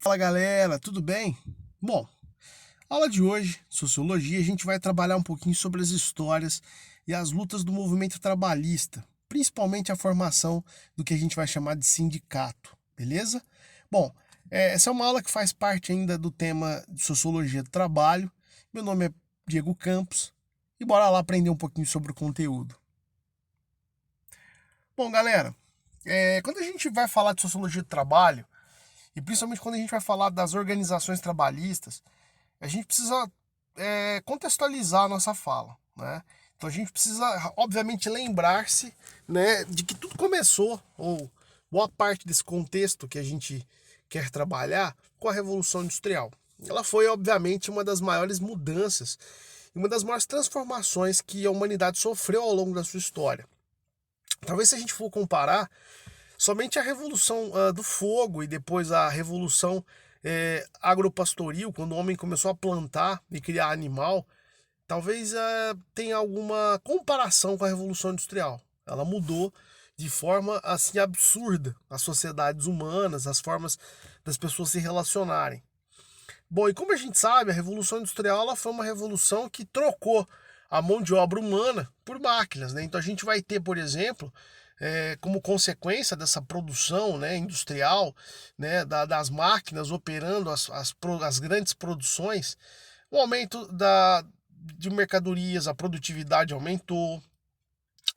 Fala galera, tudo bem? Bom, aula de hoje, Sociologia, a gente vai trabalhar um pouquinho sobre as histórias e as lutas do movimento trabalhista, principalmente a formação do que a gente vai chamar de sindicato, beleza? Bom, essa é uma aula que faz parte ainda do tema de Sociologia do Trabalho. Meu nome é Diego Campos e bora lá aprender um pouquinho sobre o conteúdo. Bom, galera, quando a gente vai falar de Sociologia do Trabalho, e principalmente quando a gente vai falar das organizações trabalhistas, a gente precisa contextualizar a nossa fala, né? Então a gente precisa, obviamente, lembrar-se, né, de que tudo começou, ou boa parte desse contexto que a gente quer trabalhar, com a Revolução Industrial. Ela foi, obviamente, uma das maiores mudanças e uma das maiores transformações que a humanidade sofreu ao longo da sua história. Talvez se a gente for comparar, somente a Revolução do Fogo e depois a Revolução agropastoril, quando o homem começou a plantar e criar animal, talvez tenha alguma comparação com a Revolução Industrial. Ela mudou de forma assim absurda as sociedades humanas, as formas das pessoas se relacionarem. Bom, e como a gente sabe, a Revolução Industrial ela foi uma revolução que trocou a mão de obra humana por máquinas, né? Então a gente vai ter, por exemplo, como consequência dessa produção, né, industrial, né, das máquinas operando as grandes produções, o aumento de mercadorias, a produtividade aumentou,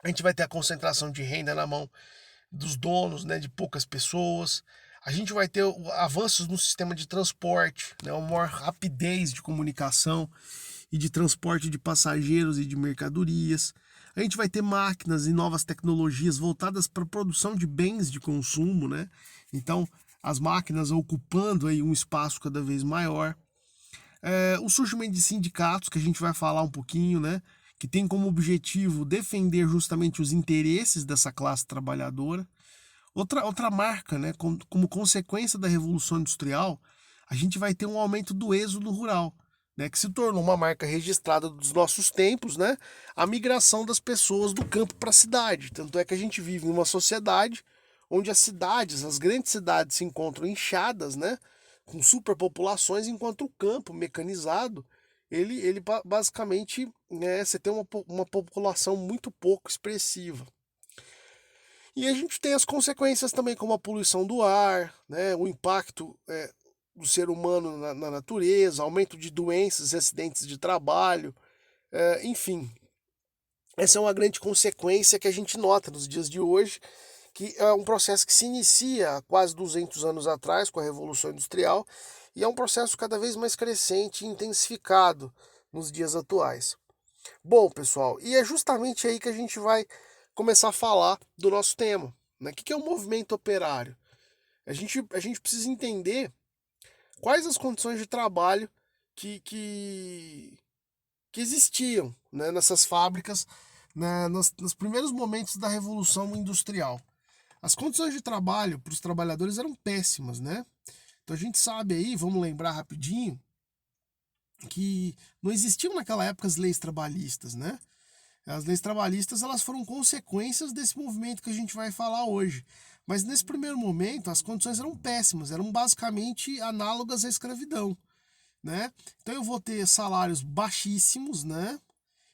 a gente vai ter a concentração de renda na mão dos donos, né, de poucas pessoas. A gente vai ter avanços no sistema de transporte, né, uma maior rapidez de comunicação e de transporte de passageiros e de mercadorias. A gente vai ter máquinas e novas tecnologias voltadas para a produção de bens de consumo, né? Então, as máquinas ocupando aí um espaço cada vez maior. O surgimento de sindicatos, que a gente vai falar um pouquinho, né? Que tem como objetivo defender justamente os interesses dessa classe trabalhadora. Outra marca, né? Como consequência da Revolução Industrial, a gente vai ter um aumento do êxodo rural, né? Que se tornou uma marca registrada dos nossos tempos, né? A migração das pessoas do campo para a cidade. Tanto é que a gente vive em uma sociedade onde as cidades, as grandes cidades, se encontram inchadas, né? Com superpopulações, enquanto o campo mecanizado, ele basicamente, né, você tem uma população muito pouco expressiva. E a gente tem as consequências também, como a poluição do ar, né, o impacto do ser humano na natureza, aumento de doenças e acidentes de trabalho, enfim. Essa é uma grande consequência que a gente nota nos dias de hoje, que é um processo que se inicia há quase 200 anos atrás, com a Revolução Industrial, e é um processo cada vez mais crescente e intensificado nos dias atuais. Bom, pessoal, e é justamente aí que a gente vai começar a falar do nosso tema, né? O que é o movimento operário? A gente precisa entender quais as condições de trabalho que, que, que existiam, né, nessas fábricas, né, nos primeiros momentos da Revolução Industrial. As condições de trabalho para os trabalhadores eram péssimas, né? Então a gente sabe aí, vamos lembrar rapidinho, que não existiam naquela época as leis trabalhistas, né? As leis trabalhistas elas foram consequências desse movimento que a gente vai falar hoje. Mas nesse primeiro momento as condições eram péssimas, eram basicamente análogas à escravidão, né? Então eu vou ter salários baixíssimos, né?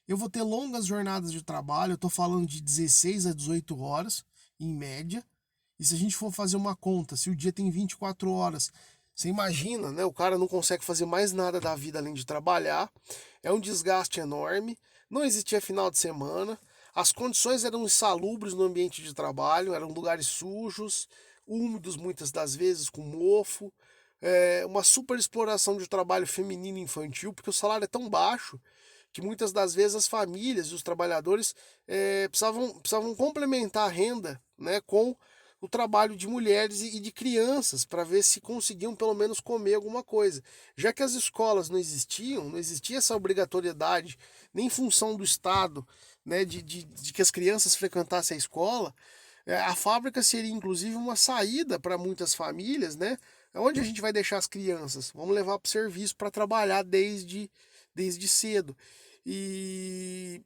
Eu vou ter longas jornadas de trabalho, eu estou falando de 16 a 18 horas em média. E se a gente for fazer uma conta, se o dia tem 24 horas, você imagina, né? O cara não consegue fazer mais nada da vida além de trabalhar. É um desgaste enorme. Não existia final de semana. As condições eram insalubres no ambiente de trabalho, eram lugares sujos, úmidos muitas das vezes, com mofo. Uma super exploração de trabalho feminino e infantil, porque o salário é tão baixo que muitas das vezes as famílias e os trabalhadores precisavam complementar a renda, né, com o trabalho de mulheres e de crianças para ver se conseguiam pelo menos comer alguma coisa. Já que as escolas não existiam, não existia essa obrigatoriedade, nem em função do Estado, né, de que as crianças frequentassem a escola, a fábrica seria inclusive uma saída para muitas famílias, né? Onde a gente vai deixar as crianças? Vamos levar para o serviço para trabalhar desde cedo. E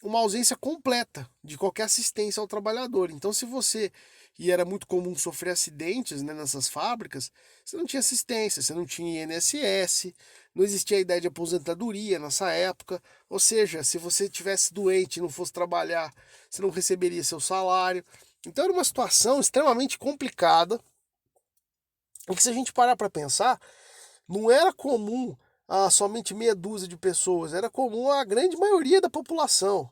uma ausência completa de qualquer assistência ao trabalhador. Então, se você e era muito comum sofrer acidentes, né, nessas fábricas, você não tinha assistência, você não tinha INSS, não existia a ideia de aposentadoria nessa época, ou seja, se você tivesse doente e não fosse trabalhar, você não receberia seu salário. Então era uma situação extremamente complicada, e que se a gente parar para pensar, não era comum a somente meia dúzia de pessoas, era comum a grande maioria da população.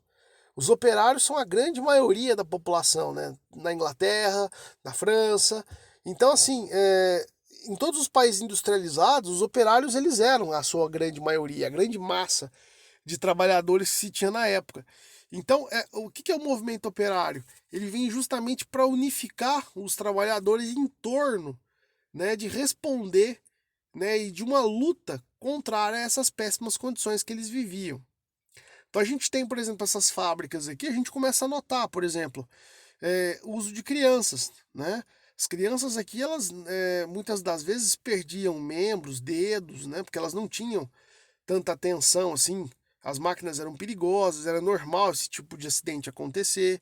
Os operários são a grande maioria da população, né? Na Inglaterra, na França. Então, assim, em todos os países industrializados, os operários eles eram a sua grande maioria, a grande massa de trabalhadores que se tinha na época. Então, o que é o movimento operário? Ele vem justamente para unificar os trabalhadores em torno, né, de responder, né, e de uma luta contrária a essas péssimas condições que eles viviam. Então a gente tem, por exemplo, essas fábricas aqui, a gente começa a notar, por exemplo, o uso de crianças, né? As crianças aqui, elas muitas das vezes perdiam membros, dedos, né? Porque elas não tinham tanta atenção assim. As máquinas eram perigosas, era normal esse tipo de acidente acontecer.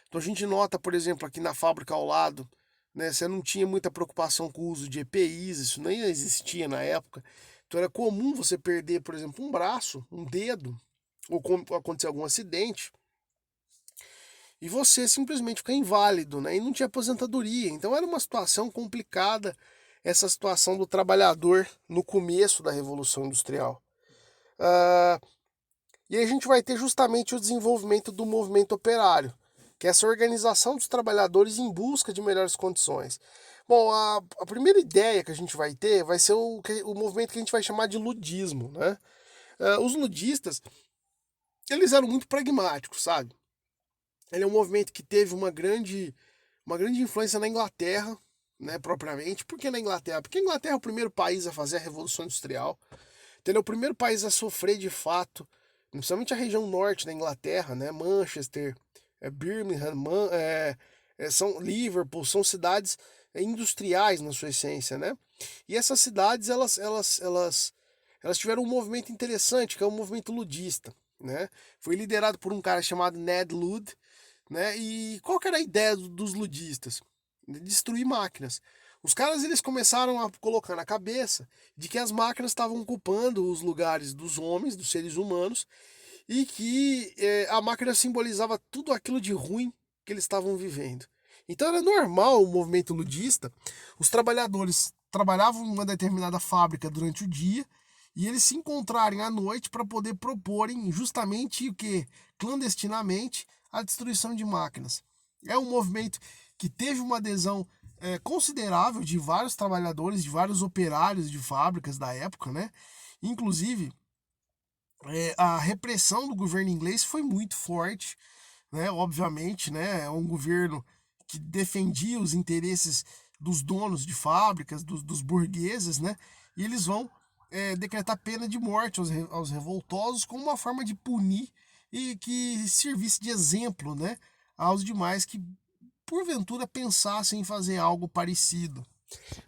Então a gente nota, por exemplo, aqui na fábrica ao lado, né? Você não tinha muita preocupação com o uso de EPIs, isso nem existia na época. Então era comum você perder, por exemplo, um braço, um dedo, ou acontecer algum acidente, e você simplesmente ficar inválido, né? E não tinha aposentadoria. Então era uma situação complicada essa situação do trabalhador no começo da Revolução Industrial. Ah, e aí a gente vai ter justamente o desenvolvimento do movimento operário, que é essa organização dos trabalhadores em busca de melhores condições. Bom, a primeira ideia que a gente vai ter vai ser o movimento que a gente vai chamar de ludismo, né? Os ludistas, eles eram muito pragmáticos, sabe? Ele é um movimento que teve uma grande influência na Inglaterra, né, propriamente. Por que na Inglaterra? Porque a Inglaterra é o primeiro país a fazer a Revolução Industrial. Então, ele é o primeiro país a sofrer de fato, principalmente a região norte da Inglaterra, né, Manchester, Birmingham, são Liverpool, são cidades industriais na sua essência, né? E essas cidades, elas tiveram um movimento interessante, que é o movimento ludista, né? Foi liderado por um cara chamado Ned Ludd, né? E qual que era a ideia dos ludistas? Destruir máquinas. Os caras eles começaram a colocar na cabeça de que as máquinas estavam ocupando os lugares dos homens, dos seres humanos, e que a máquina simbolizava tudo aquilo de ruim que eles estavam vivendo. Então era normal o movimento ludista, os trabalhadores trabalhavam em uma determinada fábrica durante o dia e eles se encontrarem à noite para poder proporem justamente o que? Clandestinamente a destruição de máquinas. É um movimento que teve uma adesão considerável de vários trabalhadores, de vários operários de fábricas da época, né? Inclusive, a repressão do governo inglês foi muito forte, né? Obviamente, né? É um governo que defendia os interesses dos donos de fábricas, dos burgueses, né? E eles vão decretar pena de morte aos revoltosos como uma forma de punir e que servisse de exemplo, né? Aos demais que porventura pensassem em fazer algo parecido.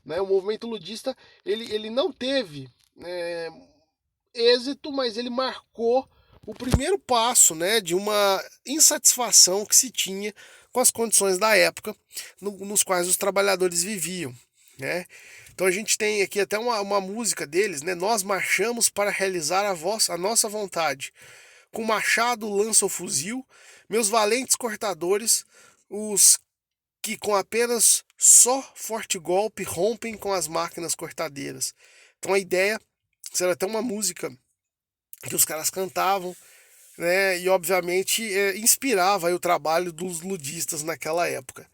Né? O movimento ludista ele não teve êxito, mas ele marcou o primeiro passo, né, de uma insatisfação que se tinha com as condições da época nos quais os trabalhadores viviam, né? Então a gente tem aqui até uma música deles, né? Nós marchamos para realizar a nossa vontade. Com machado, lança ou fuzil, meus valentes cortadores, os que com apenas só forte golpe rompem com as máquinas cortadeiras. Então a ideia, isso era até uma música que os caras cantavam, né? E obviamente inspirava aí o trabalho dos ludistas naquela época.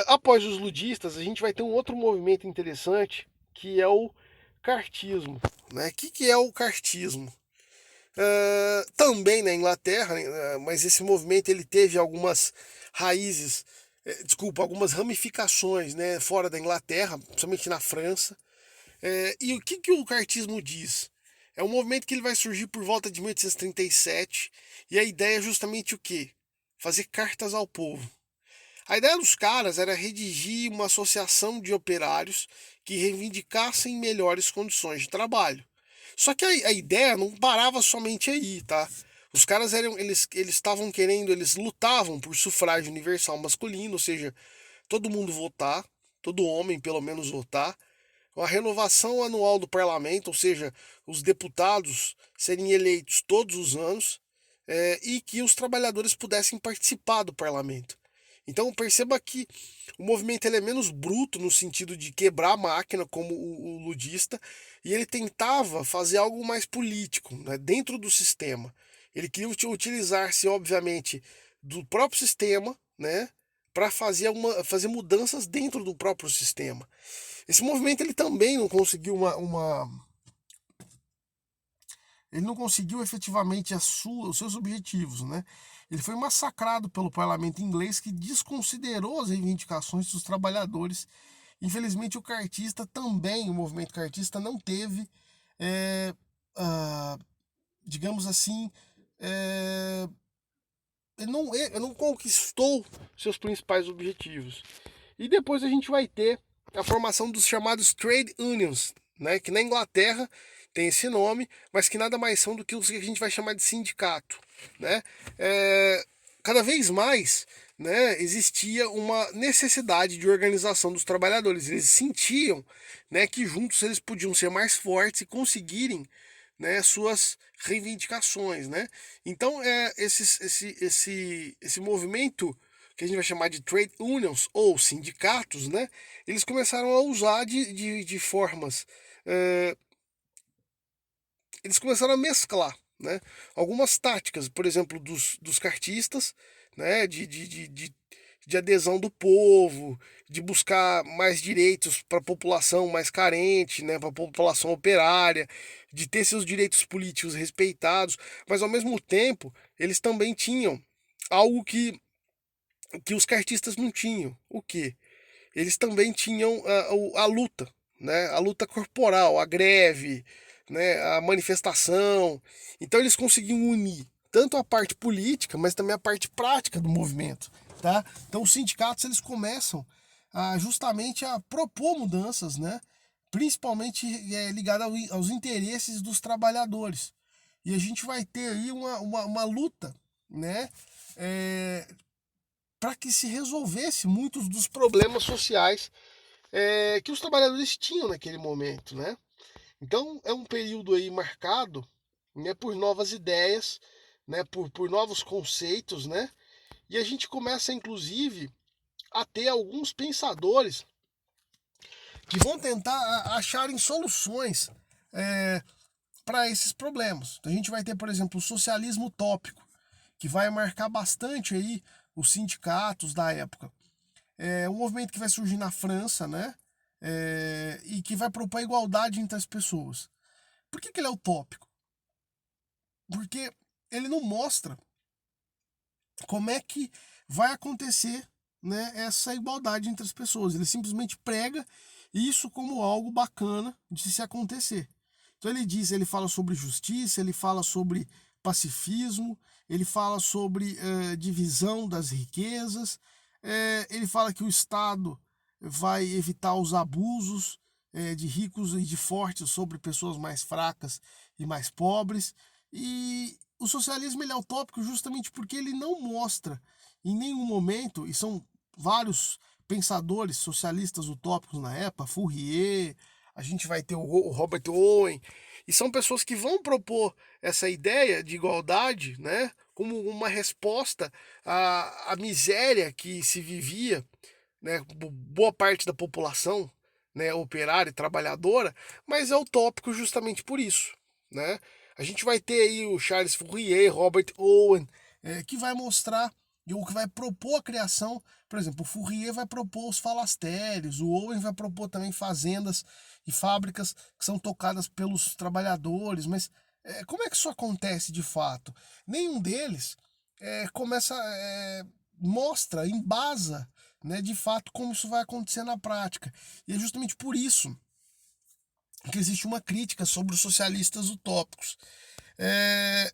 Após os ludistas, a gente vai ter um outro movimento interessante que é o cartismo. Né? O que é o cartismo? Também na Inglaterra, né, mas esse movimento ele teve algumas raízes, algumas ramificações, né, fora da Inglaterra, principalmente na França. E o que o cartismo diz? É um movimento que ele vai surgir por volta de 1837 e a ideia é justamente o quê? Fazer cartas ao povo. A ideia dos caras era redigir uma associação de operários que reivindicassem melhores condições de trabalho. Só que a ideia não parava somente aí, tá? Os caras eles estavam querendo, eles lutavam por sufrágio universal masculino, ou seja, todo mundo votar, todo homem pelo menos votar, a renovação anual do parlamento, ou seja, os deputados serem eleitos todos os anos, e que os trabalhadores pudessem participar do parlamento. Então perceba que o movimento ele é menos bruto no sentido de quebrar a máquina, como o ludista, e ele tentava fazer algo mais político, né, dentro do sistema. Ele queria utilizar-se, obviamente, do próprio sistema, né, para fazer mudanças dentro do próprio sistema. Esse movimento ele também não conseguiu ele não conseguiu efetivamente os seus objetivos, né? Ele foi massacrado pelo parlamento inglês, que desconsiderou as reivindicações dos trabalhadores. Infelizmente, o movimento cartista não teve, é, ah, digamos assim, é, ele não conquistou seus principais objetivos. E depois a gente vai ter a formação dos chamados trade unions, né, que na Inglaterra tem esse nome, mas que nada mais são do que os que a gente vai chamar de sindicato, né? Cada vez mais, né, existia uma necessidade de organização dos trabalhadores. Eles sentiam, né, que juntos eles podiam ser mais fortes e conseguirem, né, suas reivindicações, né? Então, esse movimento que a gente vai chamar de trade unions ou sindicatos, né? Eles começaram a usar de formas, eles começaram a mesclar, né, algumas táticas, por exemplo, dos cartistas, né, de adesão do povo, de buscar mais direitos para a população mais carente, né, para a população operária, de ter seus direitos políticos respeitados, mas ao mesmo tempo eles também tinham algo que os cartistas não tinham. O quê? Eles também tinham a luta, né? A luta corporal, a greve, né? A manifestação. Então eles conseguiam unir tanto a parte política, mas também a parte prática do movimento, tá? Então os sindicatos eles começam justamente a propor mudanças, né? Principalmente ligado aos interesses dos trabalhadores. E a gente vai ter aí uma luta, né? Para que se resolvesse muitos dos problemas sociais que os trabalhadores tinham naquele momento, né? Então é um período aí marcado, né, por novas ideias, né, por novos conceitos, né? E a gente começa inclusive a ter alguns pensadores que vão tentar acharem soluções para esses problemas. Então, a gente vai ter, por exemplo, o socialismo utópico, que vai marcar bastante aí os sindicatos da época. É um movimento que vai surgir na França, né? E que vai propor a igualdade entre as pessoas. Por que ele é utópico? Porque ele não mostra como é que vai acontecer, né, essa igualdade entre as pessoas. Ele simplesmente prega isso como algo bacana de se acontecer. Então ele fala sobre justiça, ele fala sobre pacifismo, ele fala sobre divisão das riquezas, ele fala que o Estado vai evitar os abusos de ricos e de fortes sobre pessoas mais fracas e mais pobres. E o socialismo ele é utópico justamente porque ele não mostra em nenhum momento, e são vários pensadores socialistas utópicos na época, Fourier, a gente vai ter o Robert Owen, e são pessoas que vão propor essa ideia de igualdade, né, como uma resposta à miséria que se vivia, né, boa parte da população, né, operária e trabalhadora, mas é utópico justamente por isso, né? A gente vai ter aí o Charles Fourier, Robert Owen, que vai mostrar ou que vai propor a criação, por exemplo, o Fourier vai propor os falastérios, o Owen vai propor também fazendas e fábricas que são tocadas pelos trabalhadores, mas como é que isso acontece de fato? Nenhum deles mostra, embasa, né, de fato como isso vai acontecer na prática. E é justamente por isso que existe uma crítica sobre os socialistas utópicos.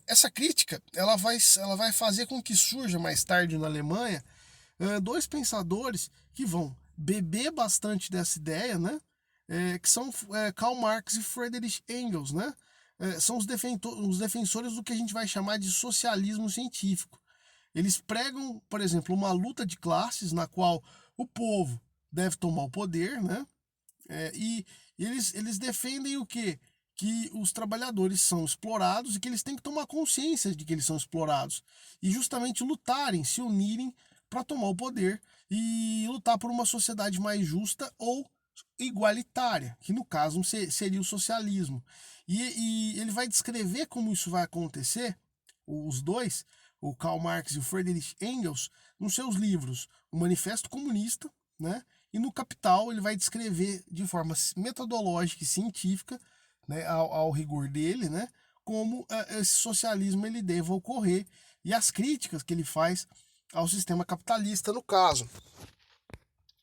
Essa crítica ela vai fazer com que surja mais tarde na Alemanha dois pensadores que vão beber bastante dessa ideia, né? Que são Karl Marx e Friedrich Engels, né? São os defensores do que a gente vai chamar de socialismo científico. Eles pregam, por exemplo, uma luta de classes na qual o povo deve tomar o poder, né? E eles defendem o quê? Que os trabalhadores são explorados e que eles têm que tomar consciência de que eles são explorados e justamente lutarem, se unirem para tomar o poder e lutar por uma sociedade mais justa ou igualitária, que no caso seria o socialismo. E ele vai descrever como isso vai acontecer, os dois, o Karl Marx e o Friedrich Engels, nos seus livros O Manifesto Comunista, né? E no Capital ele vai descrever de forma metodológica e científica, né, ao rigor dele, né, como esse socialismo ele deva ocorrer e as críticas que ele faz ao sistema capitalista no caso.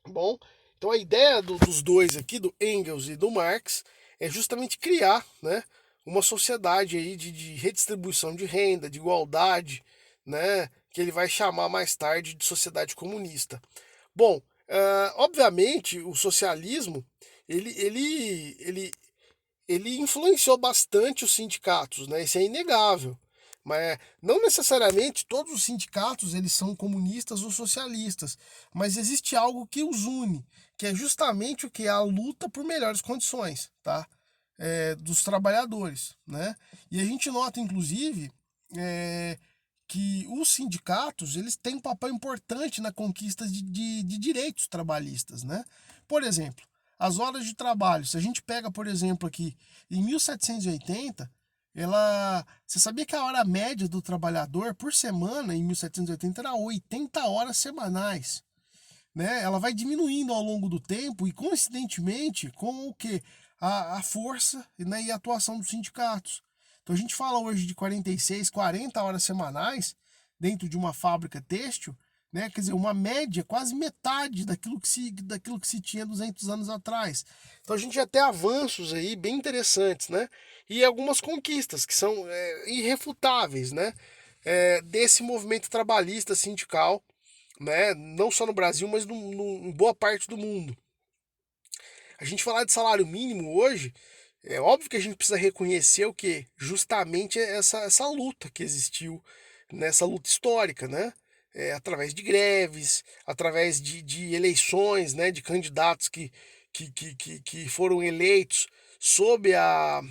Bom, então a ideia dos dois aqui, do Engels e do Marx, é justamente criar, né, uma sociedade aí de redistribuição de renda, de igualdade, né, que ele vai chamar mais tarde de sociedade comunista. Bom, obviamente o socialismo ele influenciou bastante os sindicatos, né? Isso é inegável. Mas não necessariamente todos os sindicatos eles são comunistas ou socialistas, mas existe algo que os une, que é justamente o que é a luta por melhores condições, tá? Dos trabalhadores, né? E a gente nota, inclusive, que os sindicatos eles têm um papel importante na conquista de direitos trabalhistas, né? Por exemplo, as horas de trabalho. Se a gente pega, por exemplo, aqui em 1780, você sabia que a hora média do trabalhador por semana em 1780 era 80 horas semanais, né? Ela vai diminuindo ao longo do tempo e coincidentemente com o que a força, né, e a atuação dos sindicatos. Então a gente fala hoje de 46, 40 horas semanais dentro de uma fábrica têxtil, né? Quer dizer, uma média, quase metade daquilo que se tinha 200 anos atrás. Então a gente já tem avanços aí bem interessantes, né? E algumas conquistas que são irrefutáveis, né? Desse movimento trabalhista sindical, né? Não só no Brasil, mas em boa parte do mundo. A gente falar de salário mínimo hoje, é óbvio que a gente precisa reconhecer o que? Justamente essa luta que existiu nessa luta histórica, né? Através de greves, através de eleições, né? De candidatos que foram eleitos sob a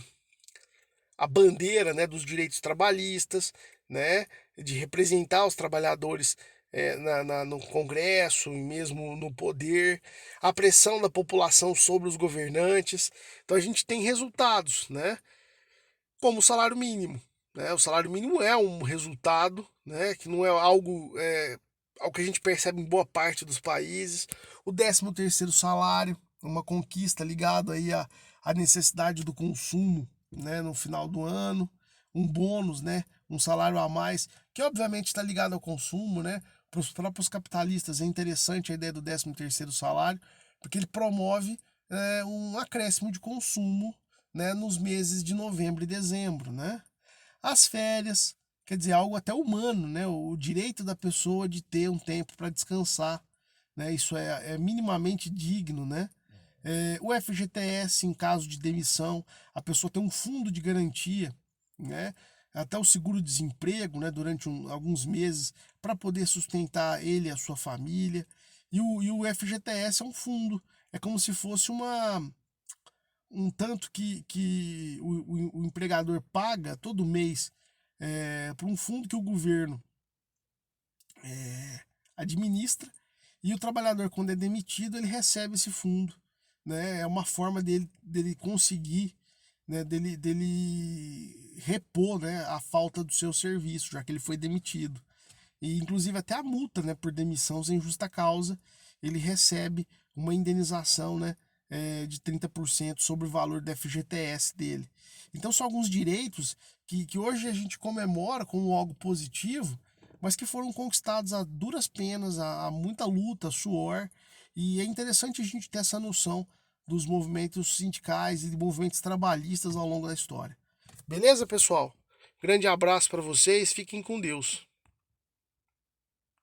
bandeira, né, dos direitos trabalhistas, né? De representar os trabalhadores no Congresso e mesmo no poder, a pressão da população sobre os governantes. Então a gente tem resultados, né? Como o salário mínimo. Né? O salário mínimo é um resultado, né? Que não é algo que a gente percebe em boa parte dos países. O 13º salário, uma conquista ligada aí à necessidade do consumo, né? No final do ano. Um bônus, né? Um salário a mais, que obviamente está ligado ao consumo, né? Para os próprios capitalistas é interessante a ideia do 13º salário, porque ele promove um acréscimo de consumo, né, nos meses de novembro e dezembro, né? As férias, quer dizer, algo até humano, né? O direito da pessoa de ter um tempo para descansar, né? Isso é minimamente digno, né? O FGTS, em caso de demissão, a pessoa tem um fundo de garantia, né? Até o seguro-desemprego, né? Durante alguns meses, para poder sustentar ele e a sua família. E o FGTS é um fundo, é como se fosse um tanto que o empregador paga todo mês para um fundo que o governo administra, e o trabalhador, quando é demitido, ele recebe esse fundo. Né? É uma forma dele conseguir, né, dele repor, né, a falta do seu serviço, já que ele foi demitido. E inclusive até a multa, né, por demissão sem justa causa, ele recebe uma indenização, né, de 30% sobre o valor do FGTS dele. Então são alguns direitos que hoje a gente comemora como algo positivo, mas que foram conquistados a duras penas, a muita luta, suor, e é interessante a gente ter essa noção dos movimentos sindicais e de movimentos trabalhistas ao longo da história. Beleza, pessoal? Grande abraço para vocês, fiquem com Deus.